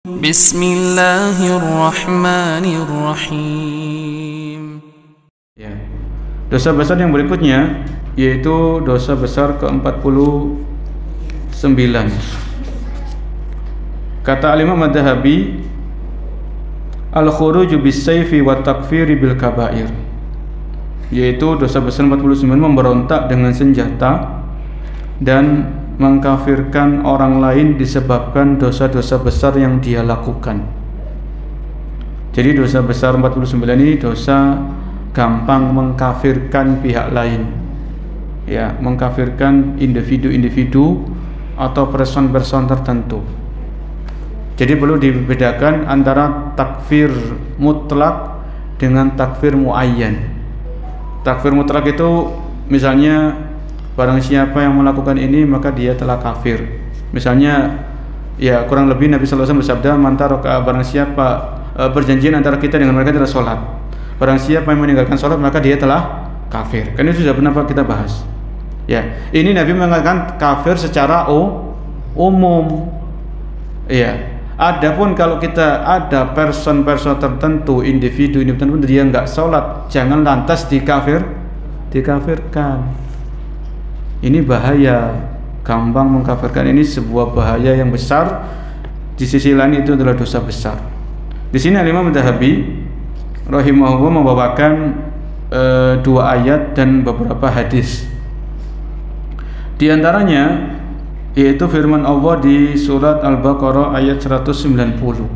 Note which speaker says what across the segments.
Speaker 1: Bismillahirrahmanirrahim.
Speaker 2: Ya. Dosa besar yang berikutnya yaitu dosa besar ke-49. Kata Al-Imam Adz-Dzahabi, al-khuruju bis-sayfi wa takfiri bil kabair, yaitu dosa besar 49 memberontak dengan senjata dan mengkafirkan orang lain disebabkan dosa-dosa besar yang dia lakukan. Jadi dosa besar 49 ini dosa gampang mengkafirkan pihak lain, ya, mengkafirkan individu-individu atau person-person tertentu. Jadi perlu dibedakan antara takfir mutlak dengan takfir muayyan. Takfir mutlak itu misalnya barang siapa yang melakukan ini maka dia telah kafir. Misalnya ya kurang lebih Nabi sallallahu alaihi wasallam bersabda, "Mantaraka barang siapa perjanjian antara kita dengan mereka adalah salat. Barang siapa yang meninggalkan salat maka dia telah kafir." Kan itu sudah pernah kita bahas. Ya, ini Nabi mengatakan kafir secara umum. Ya. Adapun kalau kita ada person-person tertentu, individu tertentu dia enggak salat, jangan lantas dikafirkan. Ini bahaya, gampang mengkafirkan. Ini sebuah bahaya yang besar. Di sisi lain itu adalah dosa besar. Di sini Al-Imam Adz-Dzahabi rahimahullah membawakan dua ayat dan beberapa hadis. Di antaranya yaitu firman Allah di surat Al-Baqarah ayat 190.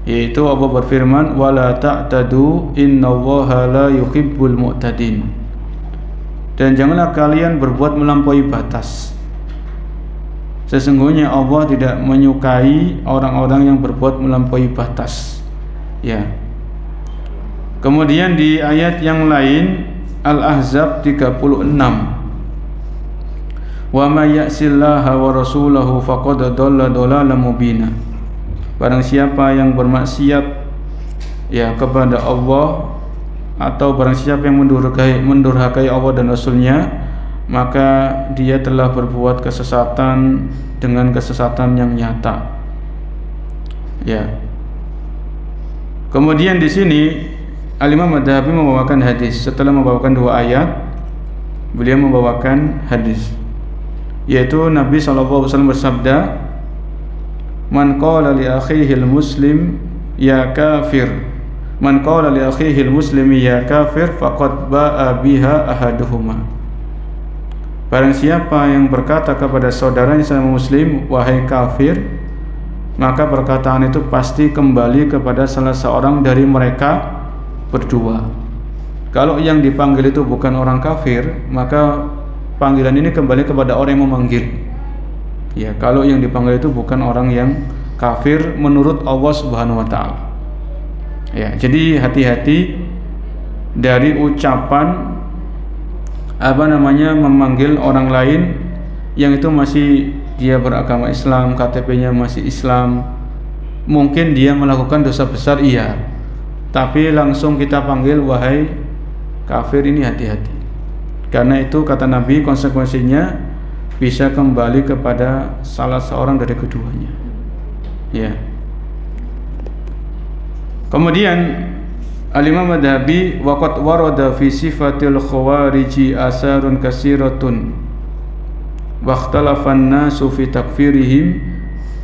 Speaker 2: Yaitu Allah berfirman, "Wala ta'tadu innallaha la yuhibbul mu'tadin." Dan janganlah kalian berbuat melampaui batas. Sesungguhnya Allah tidak menyukai orang-orang yang berbuat melampaui batas. Ya. Kemudian di ayat yang lain Al-Ahzab 36. Wa may ya'sillaha wa rasulahu faqad dhalla dhalalan mubina. Barang siapa yang bermaksiat ya kepada Allah atau barang siapa yang mendurhakai Allah dan Rasulnya, maka dia telah berbuat kesesatan dengan kesesatan yang nyata. Ya. Kemudian di sini Al-Imam Adz-Dzahabi membawakan hadis. Setelah membawakan dua ayat, beliau membawakan hadis, yaitu Nabi SAW bersabda, "Man qala li akhihi al-muslim ya kafir, man qala li akhihi al-muslimi ya kafir faqad ba'a biha ahaduhuma." Barang siapa yang berkata kepada saudaranya sama muslim, "Wahai kafir," maka perkataan itu pasti kembali kepada salah seorang dari mereka berdua. Kalau yang dipanggil itu bukan orang kafir, maka panggilan ini kembali kepada orang yang memanggil. Ya, kalau yang dipanggil itu bukan orang yang kafir menurut Allah Subhanahu wa taala. Ya, jadi hati-hati dari ucapan memanggil orang lain yang itu masih dia beragama Islam, KTP-nya masih Islam. Mungkin dia melakukan dosa besar, iya. Tapi langsung kita panggil wahai kafir, ini hati-hati. Karena itu kata Nabi konsekuensinya bisa kembali kepada salah seorang dari keduanya. Ya. Kemudian Al-Imam Adz-Dzahabi waqad warada fi sifatil khawariji asarun katsiratun wa ikhtalafa an-nasu fi takfirihim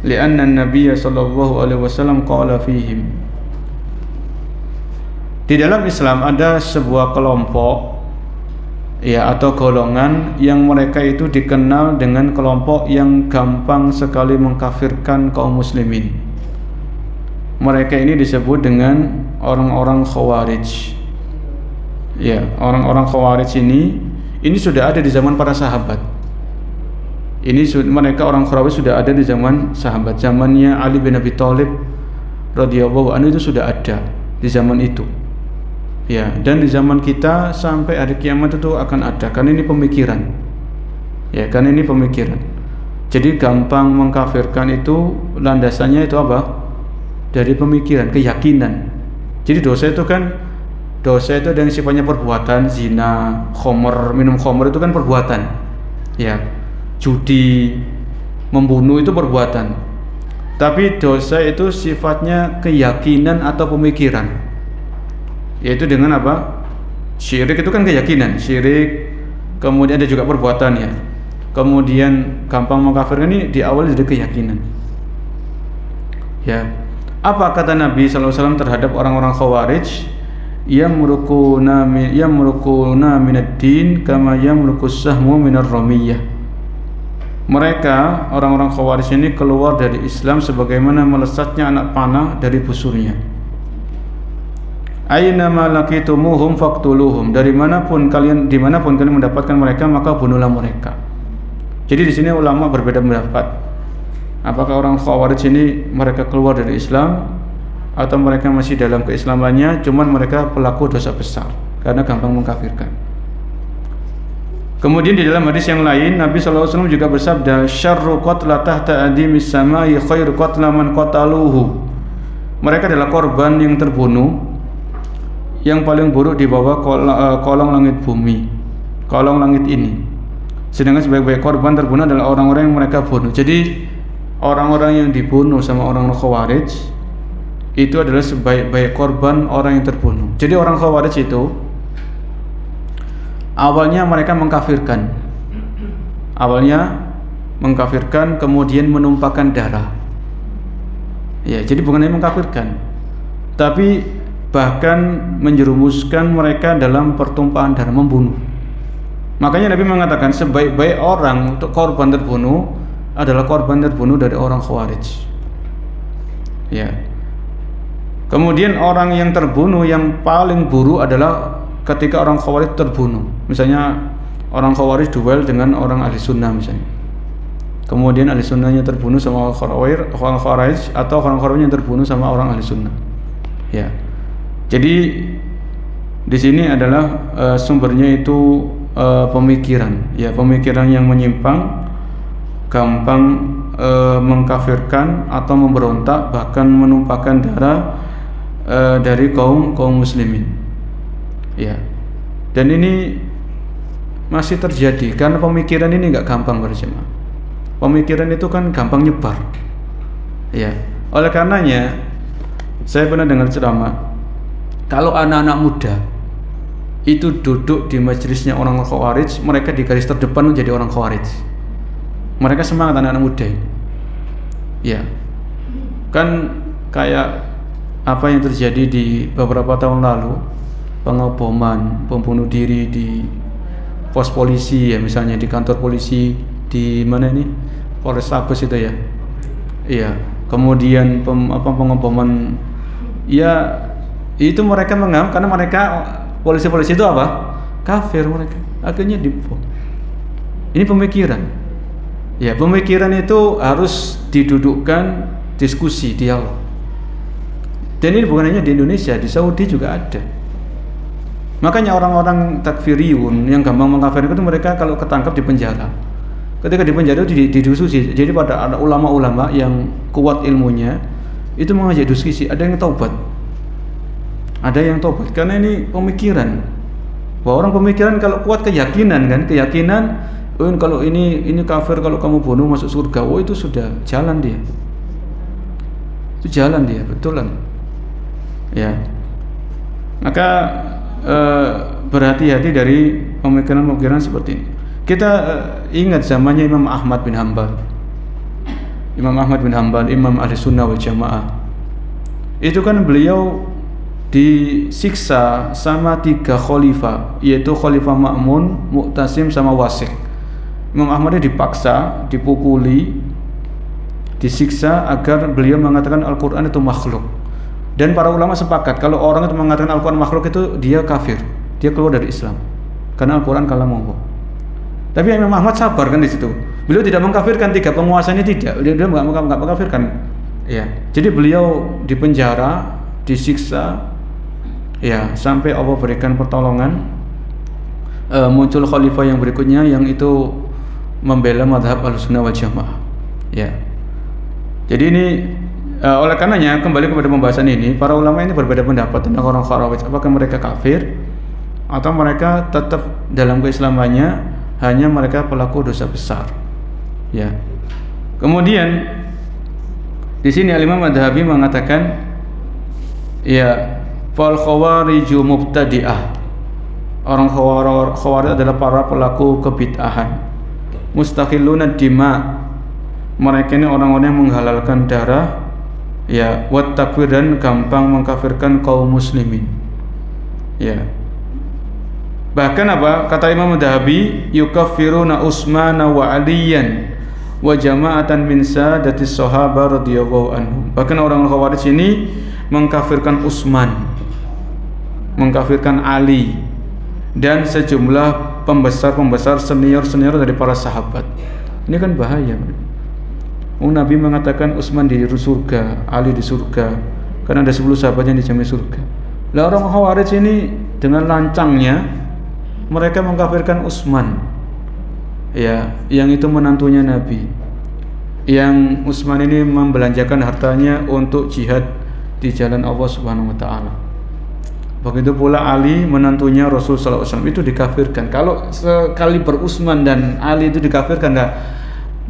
Speaker 2: li'anna an-nabiy sallallahu alaihi wasallam qala fihim. Di dalam Islam ada sebuah kelompok ya atau golongan yang mereka itu dikenal dengan kelompok yang gampang sekali mengkafirkan kaum muslimin. Mereka ini disebut dengan orang-orang Khawarij. Ya, orang-orang Khawarij ini sudah ada di zaman para sahabat. Mereka orang Khawarij sudah ada di zaman sahabat. Zamannya Ali bin Abi Thalib radhiyallahu anhu itu sudah ada di zaman itu. Ya, dan di zaman kita sampai hari kiamat itu akan ada. Karena ini pemikiran. Ya, karena ini pemikiran. Jadi gampang mengkafirkan itu landasannya itu apa? Dari pemikiran, keyakinan. Jadi dosa itu ada yang sifatnya perbuatan, zina, khamr, minum khamr itu kan perbuatan. Ya. Judi, membunuh itu perbuatan. Tapi dosa itu sifatnya keyakinan atau pemikiran. Yaitu dengan apa? Syirik itu kan keyakinan, syirik, kemudian ada juga perbuatan ya. Kemudian gampang mengkafirkan ini diawali dari keyakinan. Ya. Apa kata Nabi SAW terhadap orang-orang Khawarij? Yamrukuna minad din kama yamrukus sahmu minar ramiyah. Mereka orang-orang Khawarij ini keluar dari Islam sebagaimana melesatnya anak panah dari busurnya. Aina ma laqitumuhum faqtuluhum. Dimanapun kalian mendapatkan mereka, maka bunuhlah mereka. Jadi di sini ulama berbeda pendapat. Apakah orang Khawarij ini mereka keluar dari Islam atau mereka masih dalam keislamannya, cuman mereka pelaku dosa besar karena gampang mengkafirkan. Kemudian di dalam hadis yang lain Nabi SAW juga bersabda, syarru qatla tahta adimis samai khairu qatla man qataluhu. Mereka adalah korban yang terbunuh yang paling buruk di bawah kolong langit bumi, kolong langit ini. Sedangkan sebaik-baik korban terbunuh adalah orang-orang yang mereka bunuh. Jadi orang-orang yang dibunuh sama orang Khawarij itu adalah sebaik-baik korban orang yang terbunuh. Jadi orang Khawarij itu awalnya mereka mengkafirkan. Kemudian menumpahkan darah. Ya, jadi bukan hanya mengkafirkan, tapi bahkan menjerumuskan mereka dalam pertumpahan darah, membunuh. Makanya Nabi mengatakan sebaik-baik orang untuk korban terbunuh adalah korban terbunuh dari orang Khawarij. Ya. Kemudian orang yang terbunuh yang paling buruk adalah ketika orang Khawarij terbunuh. Misalnya orang Khawarij duel dengan orang ahli sunnah misalnya. Kemudian ahli sunnahnya terbunuh sama orang Khawarij, atau orang Khawarij yang terbunuh sama orang ahli sunnah. Ya. Jadi di sini adalah sumbernya itu pemikiran, ya, pemikiran yang menyimpang, gampang mengkafirkan atau memberontak, bahkan menumpahkan darah dari kaum muslimin. Ya. Dan ini masih terjadi karena pemikiran ini nggak gampang berjemaah. Pemikiran itu kan gampang nyebar. Ya. Oleh karenanya saya pernah dengar ceramah, kalau anak-anak muda itu duduk di majelisnya orang Khawarij, mereka di garis terdepan menjadi orang Khawarij. Mereka semangat anak-anak muda. Ya. Kan kayak apa yang terjadi di beberapa tahun lalu, pengeboman, pembunuh diri di pos polisi ya, misalnya di kantor polisi di mana ini, Polrestabes itu ya. Iya. Kemudian pengeboman, ya itu mereka menganggap karena mereka polisi-polisi itu apa? Kafir mereka. Akhirnya dibom. Ini pemikiran. Ya, pemikiran itu harus didudukkan, diskusi, dialog. Dan ini bukan hanya di Indonesia, di Saudi juga ada. Makanya orang-orang takfiriyun yang gampang mengkafirkan itu mereka kalau ketangkap di penjara. Ketika di penjara itu didiskusi. Jadi pada ada ulama-ulama yang kuat ilmunya itu mengajak diskusi. Ada yang taubat. Ada yang taubat karena ini pemikiran. Bahwa orang pemikiran kalau kuat keyakinan kan, keyakinan kalau ini kafir, kalau kamu bunuh masuk surga. Oh, itu sudah jalan dia. Itu jalan dia, betulan. Ya. Maka berhati-hati dari pemikiran-pemikiran seperti ini. Kita ingat zamannya Imam Ahmad bin Hanbal. Imam Ahmad bin Hanbal, Imam Ahli Sunnah wal Jamaah. Itu kan beliau disiksa sama 3 khalifah, yaitu Khalifah Ma'mun, Mu'tasim sama Wasik. Imam Ahmad dipaksa, dipukuli, disiksa agar beliau mengatakan Al-Quran itu makhluk. Dan para ulama sepakat kalau orang itu mengatakan Al-Quran makhluk itu dia kafir, dia keluar dari Islam karena Al-Quran kalamullah. Tapi Imam Ahmad sabar kan di situ. Beliau tidak mengkafirkan 3 penguasa ini, tidak. Beliau enggak mengkafirkan. Ya. Jadi beliau dipenjara, disiksa, ya, sampai Allah berikan pertolongan. Muncul khalifah yang berikutnya yang itu membela mazhab Ahlussunnah wal Jamaah. Ya. Jadi ini oleh karenanya kembali kepada pembahasan ini, para ulama ini berbeda pendapat tentang orang Khawarij. Apakah mereka kafir atau mereka tetap dalam keislamannya, hanya mereka pelaku dosa besar. Ya. Kemudian Di sini Al-Imam Adz-Dzahabi mengatakan ya fal khawariju mubtadi'ah. Orang khawarij adalah para pelaku kebid'ahan. Mustakhilluna dima. Mereka ini orang-orang yang menghalalkan darah, ya, wat takfir, dan gampang mengkafirkan kaum muslimin. Ya. Bahkan apa? Kata Imam Adz-Dzahabi, yukaffiruna Utsman wa Aliyan wa jama'atan min sadatis sahabah radhiyallahu anhum. Bahkan orang khawarij ini mengkafirkan Utsman, mengkafirkan Ali, dan sejumlah pembesar-pembesar senior-senior dari para sahabat. Ini kan bahaya. Nabi mengatakan Utsman di surga, Ali di surga, karena ada 10 sahabat yang dijamin surga. Lah orang Khawarij ini dengan lancangnya mereka mengkafirkan Utsman, ya, yang itu menantunya Nabi, yang Utsman ini membelanjakan hartanya untuk jihad di jalan Allah Subhanahu wa taala. Begitu pula Ali, menantunya Rasul sallallahu alaihi wasallam, itu dikafirkan. Kalau sekali Utsman dan Ali itu dikafirkan, nah,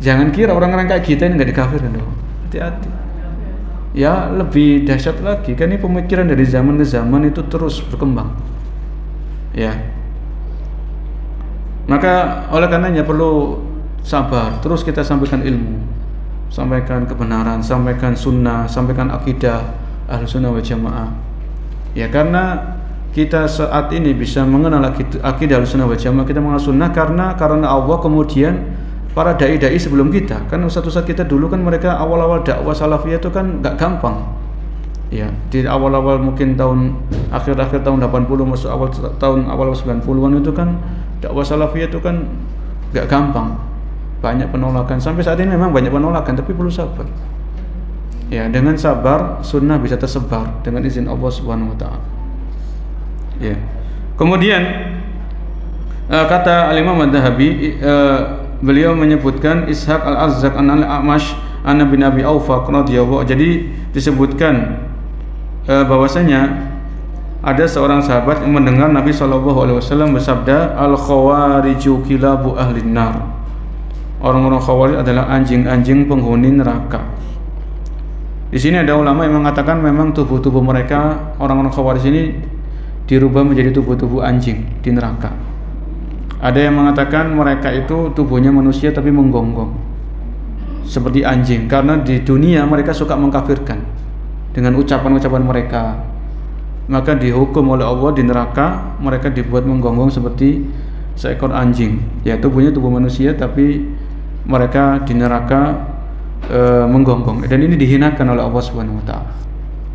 Speaker 2: jangan kira orang-orang kayak kita ini nggak dikafirkan dong. Hati-hati. Ya, lebih dahsyat lagi, kan ini pemikiran dari zaman ke zaman itu terus berkembang. Ya. Maka oleh karenanya perlu sabar, terus kita sampaikan ilmu, sampaikan kebenaran, sampaikan sunnah, sampaikan akidah Ahlussunnah wal Jamaah. Ya, karena kita saat ini bisa mengenal akidah Ahlussunnah wal Jamaah, kita mengenal sunnah karena Allah, kemudian para dai-dai sebelum kita. Kan ustaz-ustaz kita dulu kan mereka awal-awal dakwah salafiyah itu kan enggak gampang. Ya, di awal-awal mungkin akhir-akhir tahun 80 masuk awal 90-an itu kan dakwah salafiyah itu kan enggak gampang. Banyak penolakan. Sampai saat ini memang banyak penolakan, tapi perlu sabar. Ya, dengan sabar sunnah bisa tersebar dengan izin Allah Subhanahu wa taala. Ya. Kemudian kata Al-Imam Adz-Dzahabi, beliau menyebutkan Ishaq Al-Azzaq an Al-A'mash an bin Abi Aufa radhiyallahu. Jadi disebutkan bahwasanya ada seorang sahabat yang mendengar Nabi SAW bersabda, al-khawariju kilabu ahlin nar. Orang-orang khawarij adalah anjing-anjing penghuni neraka. Di sini ada ulama yang mengatakan memang tubuh-tubuh mereka, orang-orang khawarij ini dirubah menjadi tubuh-tubuh anjing di neraka. Ada yang mengatakan mereka itu tubuhnya manusia tapi menggonggong seperti anjing, karena di dunia mereka suka mengkafirkan dengan ucapan-ucapan mereka. Maka dihukum oleh Allah di neraka, mereka dibuat menggonggong seperti seekor anjing. Ya, tubuhnya tubuh manusia tapi mereka di neraka menggonggong, dan ini dihinakan oleh Allah Subhanahu wa taala.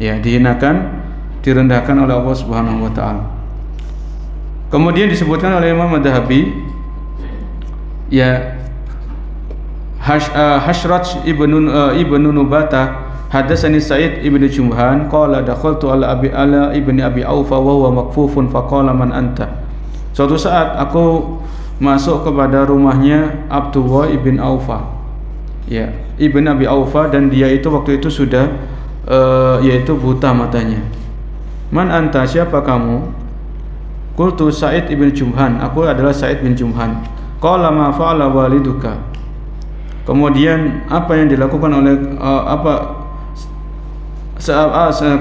Speaker 2: Ya, dihinakan, direndahkan oleh Allah Subhanahu wa taala. Kemudian disebutkan oleh Imam Adz-Dzahabi, ya, Hashraj ibnu Nubatah hadatsani Sa'id ibnu Jumhan qala dakhaltu ala ibni Abi Aufa wa huwa makfufun faqala man anta. Suatu saat aku masuk kepada rumahnya Abdullah ibn Aufa, ya, ibn Abi Aufa, dan dia itu waktu itu sudah yaitu buta matanya. Man anta, siapa kamu? Qultu Sa'id ibn Jumhan, aku adalah Sa'id bin Jumhan. Qala ma fa'ala waliduka. Kemudian apa yang dilakukan oleh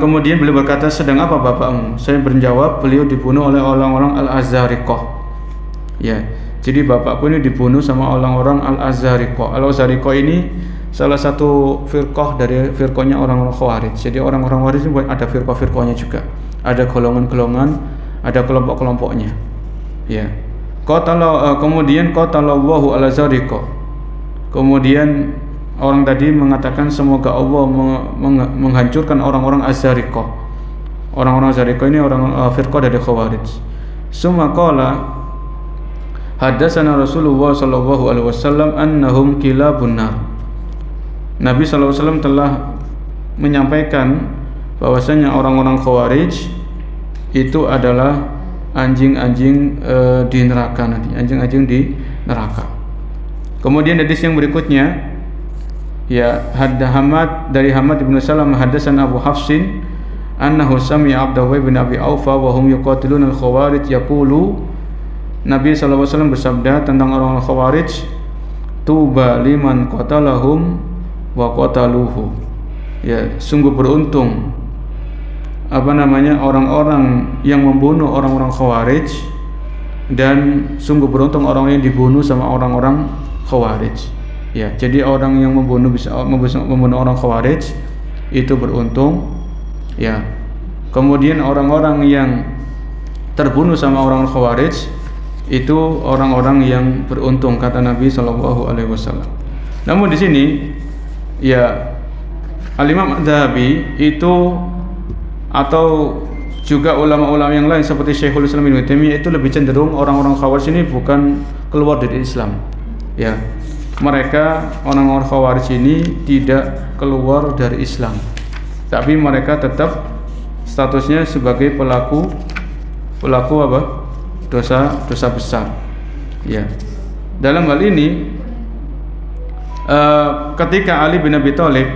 Speaker 2: kemudian beliau berkata, sedang apa bapakmu? Saya menjawab, beliau dibunuh oleh orang-orang Al-Azhariqah. Ya, jadi bapakku ini dibunuh sama orang-orang Al-Azhariqah. Al-Azhariqah ini salah satu firqah dari firqahnya orang-orang Khawarij. Jadi orang-orang Khawarij ini ada firqah-firqahnya juga, ada golongan-golongan, ada kelompok-kelompoknya. Ya. Kemudian qatalallahu al-Azhariqah. Kemudian orang tadi mengatakan semoga Allah menghancurkan orang-orang Azhariqah. Orang-orang Azhariqah ini orang firqah dari Khawarij. Summa qala hadatsana Rasulullah sallallahu alaihi wasallam annahum kilabun nar. Nabi sallallahu alaihi wasallam telah menyampaikan bahwasanya orang-orang Khawarij itu adalah anjing-anjing di neraka nanti, anjing-anjing di neraka. Kemudian hadis yang berikutnya, ya, Hamad dari Hamad bin Salam hadasan Abu Hafsin annahu sami'a Abdullah bin Abi Aufa wa hum yuqatiluna al-khawarij yaqulu. Nabi sallallahu alaihi wasallam bersabda tentang orang-orang Khawarij, tuba liman qatalahum wa qataluhu. Ya, sungguh beruntung orang-orang yang membunuh orang-orang Khawarij, dan sungguh beruntung orang yang dibunuh sama orang-orang Khawarij. Ya, jadi orang yang membunuh orang Khawarij itu beruntung. Ya. Kemudian orang-orang yang terbunuh sama orang Khawarij itu orang-orang yang beruntung, kata Nabi sallallahu alaihi wasallam. Namun di sini ya Al-Imam Adz-Dzahabi itu atau juga ulama-ulama yang lain seperti Syekhul Islam Ibnu Taimiyah itu lebih cenderung orang-orang Khawarij ini bukan keluar dari Islam. Ya, mereka orang-orang Khawarij ini tidak keluar dari Islam, tapi mereka tetap statusnya sebagai pelaku apa? Dosa besar. Ya. Dalam hal ini ketika Ali bin Abi Thalib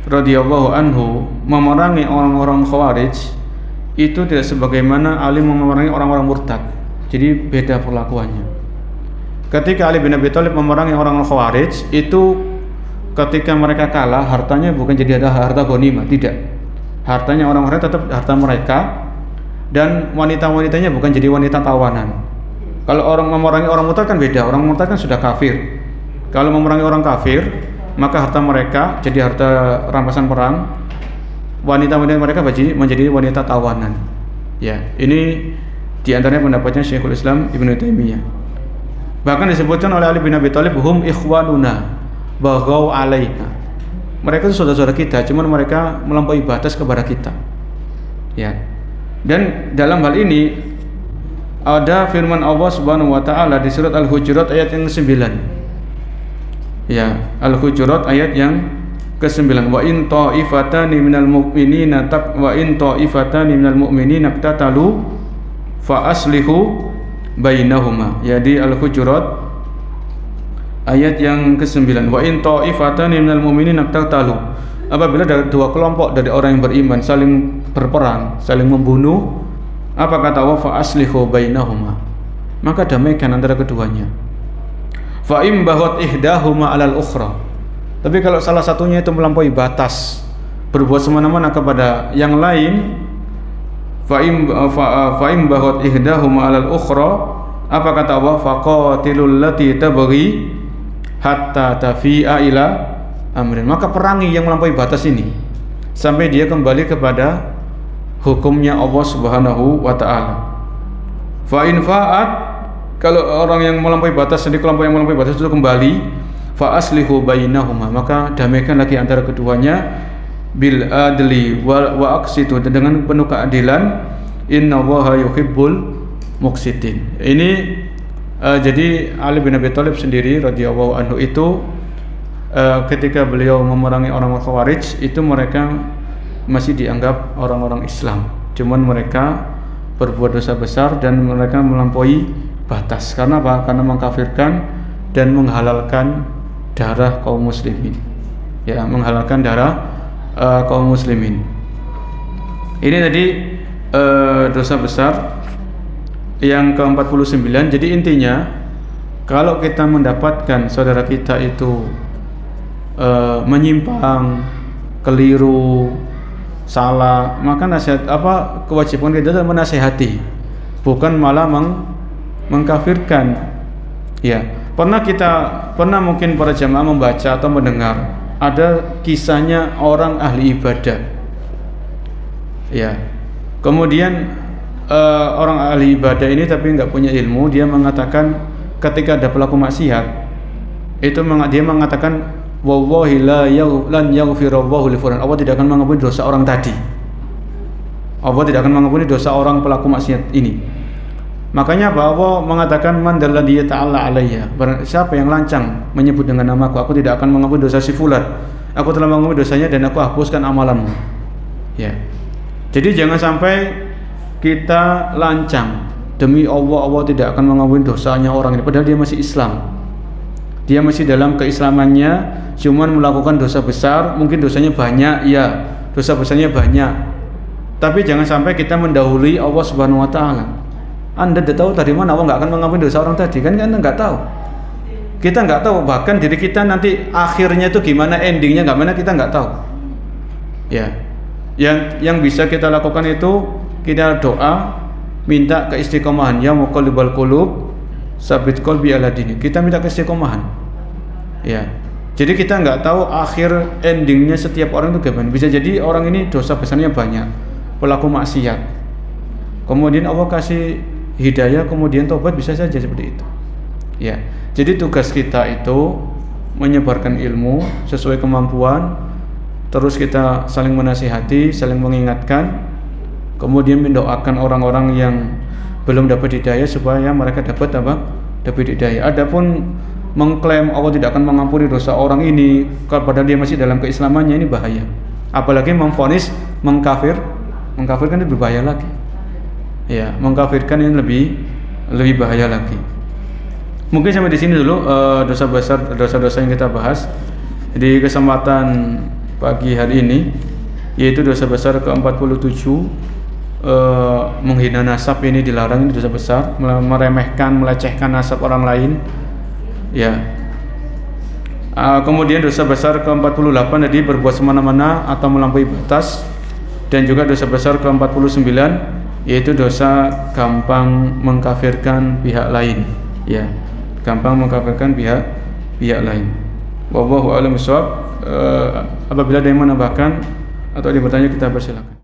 Speaker 2: radhiyallahu anhu memerangi orang-orang Khawarij, itu tidak sebagaimana Ali memerangi orang-orang murtad. Jadi beda perlakuannya. Ketika Ali bin Abi Thalib memerangi orang-orang Khawarij, itu ketika mereka kalah, hartanya bukan jadi ada harta ghanimah, tidak. Hartanya orang-orang tetap harta mereka, dan wanita-wanitanya bukan jadi wanita tawanan. Kalau orang memerangi orang murtad kan beda. Orang murtad kan sudah kafir. Kalau memerangi orang kafir, maka harta mereka jadi harta rampasan perang. Wanita-wanita mereka menjadi wanita tawanan. Ya, ini diantaranya pendapatnya Syekhul Islam Ibnu Taimiyah. Bahkan disebutkan oleh Ali bin Abi Thalib, hum ikhwanuna baghaw alaina. Mereka itu saudara-saudara kita, cuman mereka melampaui batas kepada kita. Ya. Dan dalam hal ini ada firman Allah Subhanahu wa taala di surat Al-Hujurat ayat yang ke-9. Ya, Al-Hujurat ayat yang ke-9, wa in ta'ifatani minal mu'minina iqtatalu fa aslihu bainahuma. Jadi Al-Hujurat ayat yang ke-9, wa in ta'ifatani minal mu'minina iqtatalu, apabila ada dua kelompok dari orang yang beriman saling berperang, saling membunuh, apa kata Allah, fa aslihu bainahuma, maka damaikan antara keduanya. Fa im bahut ihdahuma alal ukhra, tapi kalau salah satunya itu melampaui batas, berbuat semena-mena kepada yang lain, fa im bahut ihdahuma 'alal ukhra, apa kata Allah, faqatilul lati tabghi hatta tafi'a ila amrin, maka perangi yang melampaui batas ini sampai dia kembali kepada hukumnya Allah Subhanahu wa taala. Fa in fa'at, kalau orang yang melampaui batas, jadi kelompok yang melampaui batas itu kembali, fa aslihu bainahuma, maka damaikan lagi antara keduanya, bil adli wa aqsitu, dengan penuh keadilan, innallaha yuhibbul muqsitin. Ini jadi Ali bin Abi Thalib sendiri radhiyallahu anhu itu ketika beliau memerangi orang-orang Khawarij, itu mereka masih dianggap orang-orang Islam, cuman mereka berbuat dosa besar dan mereka melampaui batas. Karena apa? Karena mengkafirkan dan menghalalkan darah kaum muslimin. Ya, menghalalkan darah kaum muslimin. Ini tadi dosa besar yang ke-49. Jadi intinya, kalau kita mendapatkan saudara kita itu menyimpang, keliru, salah, maka kewajiban kita adalah menasihati, bukan malah mengkafirkan. Ya, pernah mungkin para jamaah membaca atau mendengar ada kisahnya orang ahli ibadah. Ya, kemudian orang ahli ibadah ini tapi nggak punya ilmu, dia mengatakan ketika ada pelaku maksiat itu dia mengatakan, wallahi lan yaghfirallahu li fulan, Allah tidak akan mengampuni dosa orang tadi. Allah tidak akan mengampuni dosa orang pelaku maksiat ini. Makanya apa? Allah mengatakan, man dalladhi ta'ala alayya, siapa yang lancang menyebut dengan namaku, aku tidak akan mengampuni dosa si fulan. Aku telah mengampuni dosanya dan aku hapuskan amalanmu. Ya. Jadi jangan sampai kita lancang, demi Allah, Allah tidak akan mengampuni dosanya orang ini, padahal dia masih Islam. Dia masih dalam keislamannya, cuman melakukan dosa besar, mungkin dosanya banyak, ya, dosa besarnya banyak. Tapi jangan sampai kita mendahului Allah Subhanahu wa taala. Anda tidak tahu dari mana Allah nggak akan mengampuni dosa orang tadi, kan Anda nggak tahu. Kita nggak tahu, bahkan diri kita nanti akhirnya itu gimana, endingnya nggak mana, kita nggak tahu. Ya. Yang bisa kita lakukan itu kita doa minta keistiqomahan, ya muqallibal qulub sabit qalbi ala dini. Kita minta keistiqomahan. Ya. Jadi kita nggak tahu akhir endingnya setiap orang itu gimana. Bisa jadi orang ini dosa besarnya banyak, pelaku maksiat. Kemudian Allah kasih hidayah, kemudian tobat, bisa saja seperti itu. Ya. Jadi tugas kita itu menyebarkan ilmu sesuai kemampuan, terus kita saling menasihati, saling mengingatkan, kemudian mendoakan orang-orang yang belum dapat hidayah supaya mereka dapat apa? Dapat hidayah. Adapun mengklaim Allah tidak akan mengampuni dosa orang ini padahal dia masih dalam keislamannya, ini bahaya. Apalagi memvonis mengkafirkan itu lebih bahaya lagi. Ya, mengkafirkan ini lebih bahaya lagi. Mungkin sampai di sini dulu dosa besar, dosa-dosa yang kita bahas di kesempatan pagi hari ini, yaitu dosa besar ke-47. Menghina nasab ini dilarang, ini dosa besar. Meremehkan, melecehkan nasab orang lain, ya. Kemudian dosa besar ke-48 tadi berbuat semena-mena atau melampaui batas, dan juga dosa besar ke-49 yaitu dosa gampang mengkafirkan pihak lain, ya, gampang mengkafirkan pihak lain. Wallahu a'lam bishawab. Apabila ada yang menambahkan atau ada yang bertanya, kita persilakan.